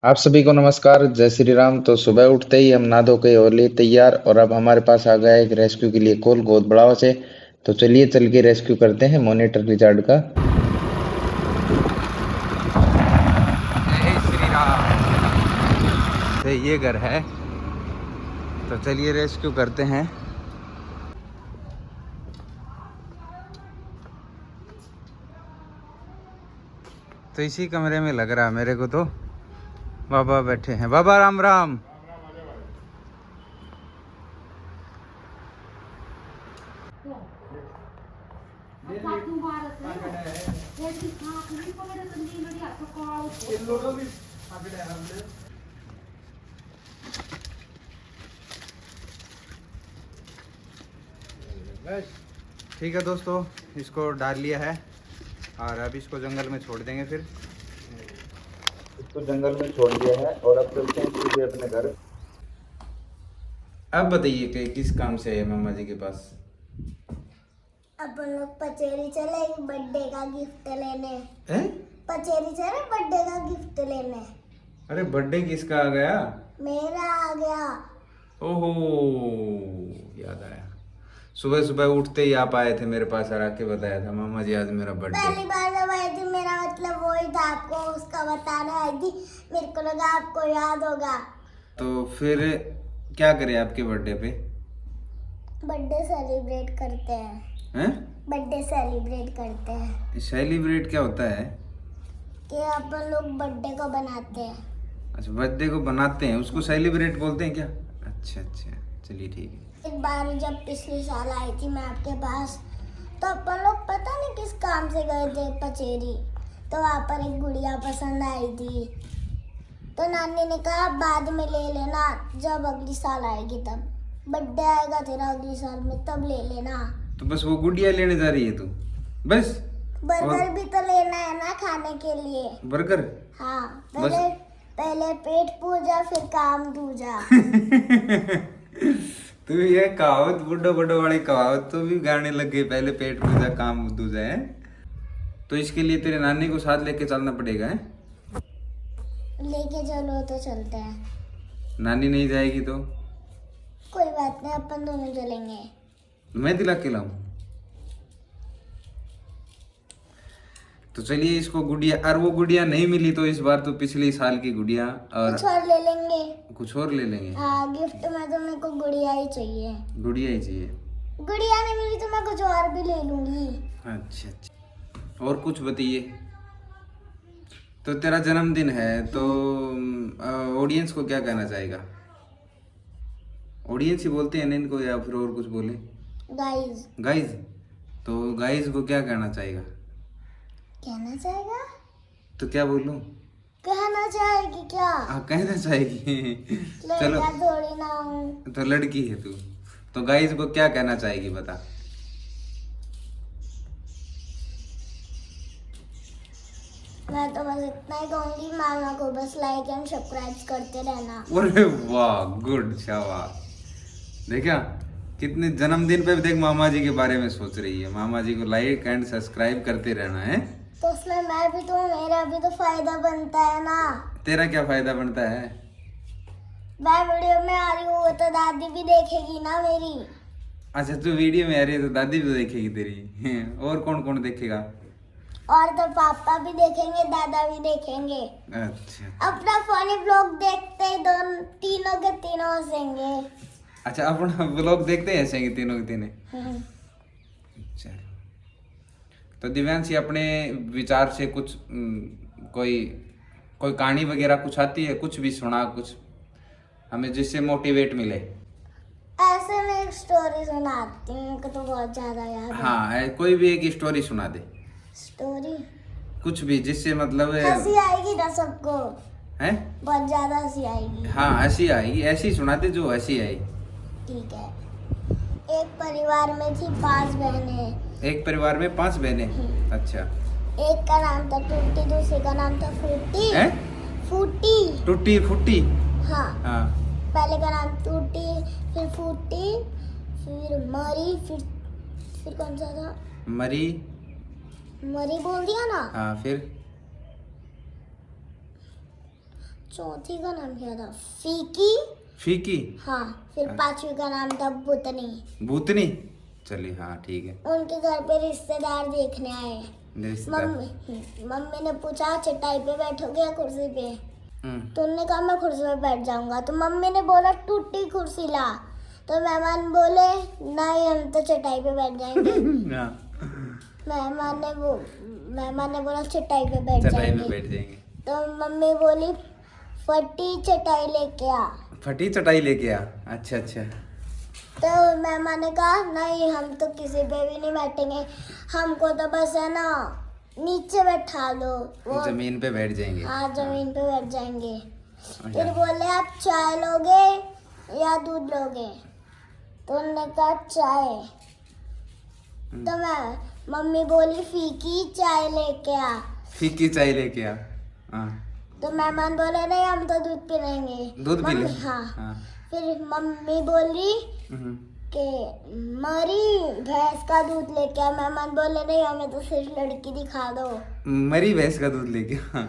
आप सभी को नमस्कार, जय श्री राम। तो सुबह उठते ही हम नहा धो के हो लिए तैयार और अब हमारे पास आ गया एक रेस्क्यू के लिए कॉल बहुत बड़ा से। तो चलिए चल के रेस्क्यू करते हैं मॉनिटर लिजार्ड का। जय श्री राम। तो ये घर है, तो चलिए रेस्क्यू करते हैं। तो इसी कमरे में लग रहा है मेरे को। तो बाबा बैठे हैं। बाबा राम राम। ठीक है दोस्तों, इसको डाल लिया है और अब इसको जंगल में छोड़ देंगे। फिर इसको जंगल में छोड़ दिया है और अब चलते हैं सीधे अपने घर। अब बताइए कि किस काम से है मामा जी के पास। अपन लोग पचेरी चले बर्थडे का गिफ्ट लेने। हैं? पचेरी चले बर्थडे का गिफ्ट लेने। अरे बर्थडे किसका आ गया? मेरा आ गया। ओहो, याद आया। सुबह सुबह उठते ही आप आए थे मेरे पास और आके बताया था मामा जी आज मेरा बर्थडे। पहली बार जब आई थी मेरा मतलब वही था, आपको उसका बताने आई थी। मेरे को लगा आपको याद होगा। तो फिर क्या करें आपके बर्थडे पे? बर्थडे सेलिब्रेट करते हैं। हैं? बर्थडे सेलिब्रेट करते हैं सेलिब्रेट क्या होता है? कि अपन लोग बर्थडे को बनाते हैं। अच्छा, बर्थडे को बनाते हैं, उसको सेलिब्रेट बोलते हैं क्या? अच्छा अच्छा, चलिए ठीक है। एक बार जब पिछले साल आई थी मैं आपके पास, तो अपन लोग पता नहीं किस काम से गए थे पचेरी। तो वहाँ पर एक गुड़िया पसंद आई थी, तो नानी ने कहा बाद में ले लेना, जब अगली साल आएगी तब। बर्थडे आएगा तेरा अगली साल में तब ले लेना। तो बस वो गुड़िया लेने जा रही है तू? बस? बर्गर भी तो लेना है ना खाने के लिए। बर्गर? हाँ, बस? पहले पेट पूजा फिर काम दूजा। तू ये कहावत बुड्ढो बुड्ढो वाली कहावत तो भी गाने लग गई, पहले पेट पूजा काम दूजा है। तो इसके लिए तेरे नानी को साथ लेके चलना पड़ेगा है? लेके चलो तो चलते हैं। नानी नहीं जाएगी तो? कोई बात नहीं, अपन दोनों चलेंगे। मैं दिला के लाऊं? तो चलिए इसको गुड़िया, और वो गुड़िया नहीं मिली तो इस बार तो पिछले साल की गुड़िया और कुछ और ले लेंगे। कुछ और ले लेंगे। हाँ, गिफ्ट में तो मेरे को गुड़िया ही चाहिए। गुड़िया ही चाहिए? गुड़िया नहीं मिली तो मैं कुछ और भी ले लूंगी। अच्छा अच्छा, और कुछ बताइए। तो तेरा जन्मदिन है तो ऑडियंस को क्या कहना चाहेगा? ऑडियंस ही बोलते हैं ना इनको, या फिर और कुछ बोले? गाइस। गाइज? तो गाइज को क्या कहना चाहेगा? कहना चाहेगा? तो क्या बोलूं? कहना चाहेगी क्या? हाँ, कहना चाहेगी। चलो, लड़का थोड़ी ना हूँ। तो लड़की है तू, तो गाइज को क्या कहना चाहेगी बता। मैं तो बस इतना ही कहूंगी, मामा को बस लाइक एंड सब्सक्राइब करते रहना। अरे वाह, गुड, शाबाश। देखा, कितने जन्मदिन पे भी देख मामा जी के बारे में सोच रही है। मामा जी को लाइक एंड सब्सक्राइब करते रहना है। तो उसमें मैं भी तो, मेरा भी तो फायदा बनता है ना। तेरा क्या फायदा बनता है? मैं वीडियो में आ रही हूँ तो दादी भी देखेगी ना मेरी। अच्छा, तू वीडियो में आ रही है तो दादी भी देखेगी तेरी। और कौन कौन देखेगा? और तो पापा भी देखेंगे, दादा भी देखेंगे। अच्छा अपना फनी ब्लॉग देखते ही दोनों तीनों के तीनों हंसेंगे। अच्छा, अपना ब्लॉग देखते हैं ऐसे तीनों के तीनों? अच्छा, तो दिव्यांशी अपने विचार से कुछ कोई कोई कहानी वगैरह कुछ आती है? कुछ भी सुना, कुछ हमें जिससे मोटिवेट मिले। ऐसे में एक स्टोरी सुनाती हूँ, मेरे को तो बहुत ज्यादा याद है। हाँ, कोई भी एक स्टोरी सुना दे। स्टोरी कुछ भी जिससे मतलब हंसी आएगी ना सबको। है? बहुत ज्यादा हंसी आएगी। हाँ, हंसी आएगी, ऐसी सुना दे जो हंसी आई। ठीक है। एक परिवार में थी 5 बहनें। एक परिवार में 5 बहनें? अच्छा। एक का नाम था टूटी, दूसरे का नाम था फूटी। है? फूटी। टूटी फूटी? हाँ। हाँ। पहले का नाम टूटी, फिर फूटी, फिर मरी, फिर कौन सा था? मरी? मरी बोल दिया ना। हाँ, फिर? चौथी का नाम क्या था? फीकी। फीकी। हाँ, फिर पांचवी का नाम था बुतनी। भूतनी। चलिए हाँ ठीक है। उनके घर पे रिश्तेदार देखने आए। रिश्तेदार। मम्मी ने पूछा चटाई पे बैठोगे या कुर्सी पे? तो उन्होंने कहा मैं कुर्सी पे बैठ जाऊंगा। तो मम्मी ने बोला टूटी कुर्सी ला। तो मेहमान बोले नहीं, हम तो चटाई पे बैठ जाएंगे। हाँ, मेहमान ने बोला चटाई पे बैठ चटाई में जाएंगे। बैठ जाएंगे। तो मम्मी बोली फटी चटाई लेके आ। फटी चटाई लेके आ। अच्छा अच्छा। तो मेहमान ने कहा नहीं, हम तो किसी पे भी नहीं बैठेंगे, हमको तो बस है ना नीचे बैठा दो। वो जमीन पे बैठ जाएंगे। हाँ, जमीन पे बैठ जाएंगे। अच्छा। फिर बोले आप चाय लोगे या दूध लोगे? तो उन्होंने कहा चाय। तो मम्मी बोली फीकी चाय लेके आ। फीकी चाय लेके आ। हाँ। तो मेहमान बोले नहीं, हम तो दूध पी लेंगे। दूध पी ले। हाँ। फिर मम्मी बोली हम्म। कि मरी भैंस का दूध लेके आ। मेहमान बोले नहीं, हमें तो सिर्फ लड़की दिखा दो। मरी भैंस का दूध लेके आ।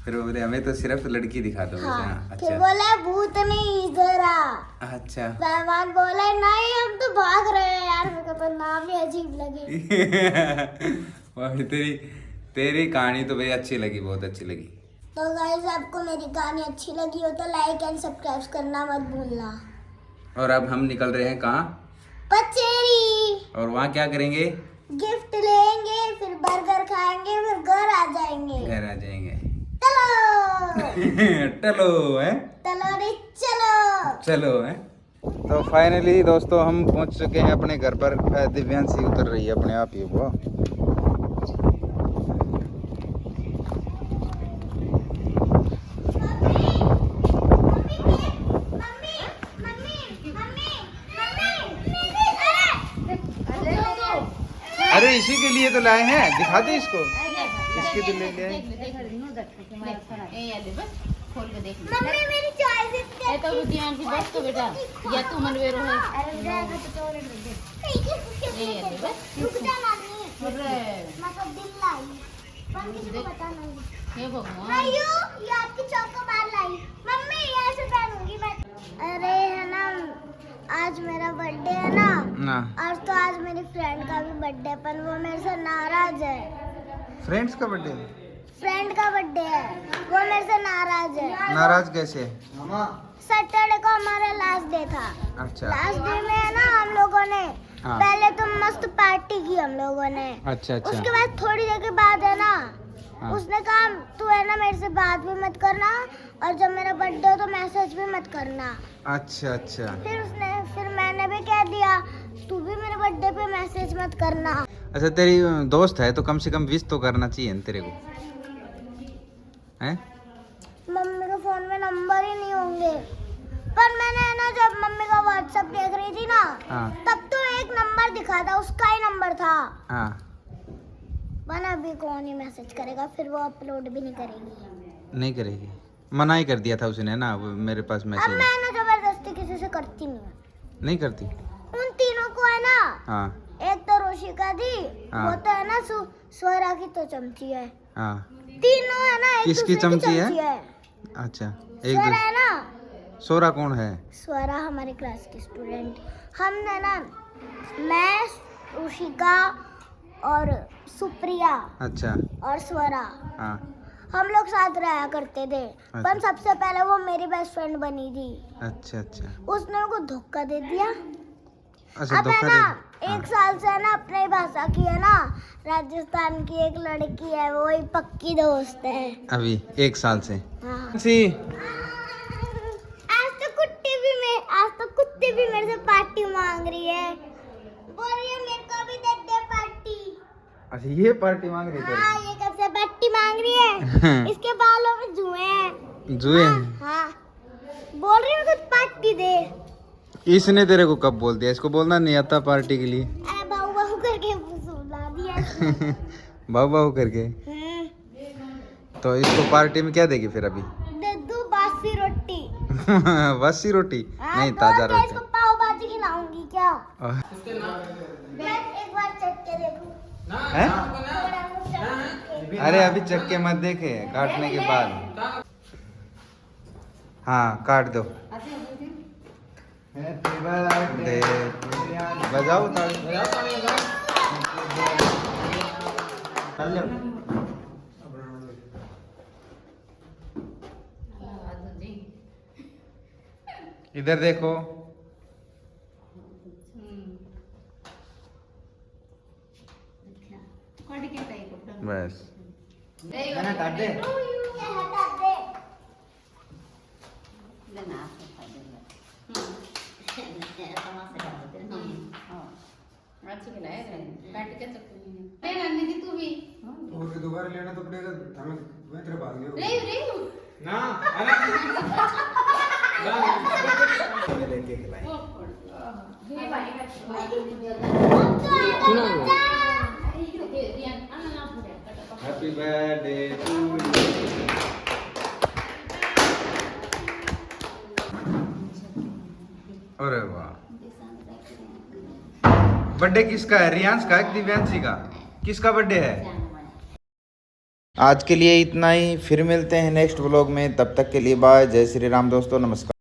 फिर वो बोले हमें तो सिर्फ लड़की दिखा दो। हाँ। हाँ, फिर अच्छा बोले भूतनी इधर आ। अच्छा। मेहमान बोले नहीं, हम तो भाग रहे हैं यार, मेरे को तो नाम ही अजीब लगे। और तेरी कहानी तो भाई अच्छी लगी, बहुत अच्छी लगी। तो गाइस, आपको मेरी कहानी अच्छी लगी हो तो लाइक एंड सब्सक्राइब करना मत भूलना। और अब हम निकल रहे हैं कहाँ? पचेरी। और वहाँ क्या करेंगे? गिफ्ट लेंगे, फिर बर्गर खाएंगे, फिर घर आ जाएंगे। घर आ जाएंगे। चलो चलो है। चलो रे चलो। चलो है। तो फाइनली दोस्तों हम पहुंच चुके हैं अपने घर पर। दिव्यांशी उतर रही है अपने आप ही। वो अरे इसी के लिए तो लाए हैं, दिखा दे इसको। इसके तो ले ले। मम्मी मेरी चॉइस ए तो बुद्धिमान की बस तो बेटा या तू मनवेरो है रुक जा नानी। अरे मतलब दिल लाई, पर किसी को पता नहीं। हे भगवान नहीं ये आपकी चौको मार लाई। मम्मी ऐसे पहनूंगी मैं। अरे है ना, आज मेरा बर्थडे है ना। आज तो आज मेरी फ्रेंड का भी बर्थडे, पर वो मेरे से नाराज है। फ्रेंड्स का बर्थडे? फ्रेंड का बर्थडे है, वो मेरे से नाराज है। नाराज कैसे? सैटरडे को हमारा लास्ट डे था। अच्छा लास्ट डे में है ना हम लोगों ने हाँ। पहले तो मस्त पार्टी की हम लोगों ने। अच्छा अच्छा। उसके बाद थोड़ी देर के बाद है ना हाँ। उसने कहा तू है ना मेरे से बात भी मत करना, और जब मेरा बर्थडे हो तो मैसेज भी मत करना। अच्छा अच्छा। फिर मैंने भी कह दिया तू भी मेरे बर्थडे पे मैसेज मत करना। अच्छा तेरी दोस्त है तो कम से कम विश तो करना चाहिए ना तेरे को, हैं? मम्मी के फोन में नंबर ही नहीं होंगे, पर मैंने है ना जब मम्मी का व्हाट्सएप देख रही थी ना हाँ। तब तो एक नंबर दिखा था, उसका ही नंबर था। हाँ। बना अभी कौन ही मैसेज करेगा, फिर वो अपलोड भी नहीं करेगी। नहीं करेगी, मना ही कर दिया था उसने ना, वो मेरे पास अब मैसेज मैं ना जबरदस्ती किसी से करती नहीं। नहीं करती। उन तीनों को है ना, हाँ एक तो रोशिका दी, हाँ। वो तो है ना स्वरा की तो चमची है। हाँ। तीनों है ना एक किसकी दूसरे की चमची है? है। अच्छा एक स्वरा दूसरे। है ना, सोरा कौन है? स्वरा हमारे क्लास की स्टूडेंट। हम है ना, मैं, रोशिका और सुप्रिया अच्छा और स्वरा, हाँ। हम लोग साथ रहा करते थे। पर अच्छा। सबसे पहले वो मेरी बेस्ट फ्रेंड बनी थी, अच्छा अच्छा। उसने मेरे को धोखा दे दिया। अच्छा अब है धोखा ना दे। हाँ। एक साल से है ना अपनी भाषा की है ना, राजस्थान की एक लड़की है, वो ही पक्की दोस्त है अभी एक साल से। हाँ। सी आज तो कुत्ते भी मेरे से पार्टी मांग रही है, बोल रही है मेरे को भी दे दे पार्टी। अच्छा ये पार्टी मांग रही हाँ ये कब से पार्टी मांग रही है। इसके बालों में जुए हैं। जुए हाँ, हैं? हाँ। बोल रही है मेरे को पार्टी दे। इसने तेरे को कब बोल दिया? इसको बोलना नहीं आता पार्टी के लिए। अरे बहू बहू करके सुला दिया। बाहू बाहू करके। तो इसको पार्टी में क्या देगी फिर अभी? दे दो बासी रोटी। बासी रोटी? हाँ, नहीं तो ताजा क्या रोटी। इसको पाव भाजी खिलाऊंगी क्या? आह। मैं एक बार चख के देखूं। हैं? थोड़ा मुझे चख के। अरे अभी चक्के मत देखे, काटने के बाद। हाँ काट दो। हैप्पी बर्थडे बजाओ ताली। इधर देखो। बस गाना काट दे। ये हटा दे। तू भी और के दोबारा लेना तो पड़ेगा हमें। मैं तेरे भाग गया रे रे ना लेके खिलाए। हैप्पी बर्थडे टू अरे वाह। बर्थडे किसका है? रियांश का है दिव्यांशी का? किसका बर्थडे है? आज के लिए इतना ही, फिर मिलते हैं नेक्स्ट व्लॉग में। तब तक के लिए बाय। जय श्री राम दोस्तों, नमस्कार।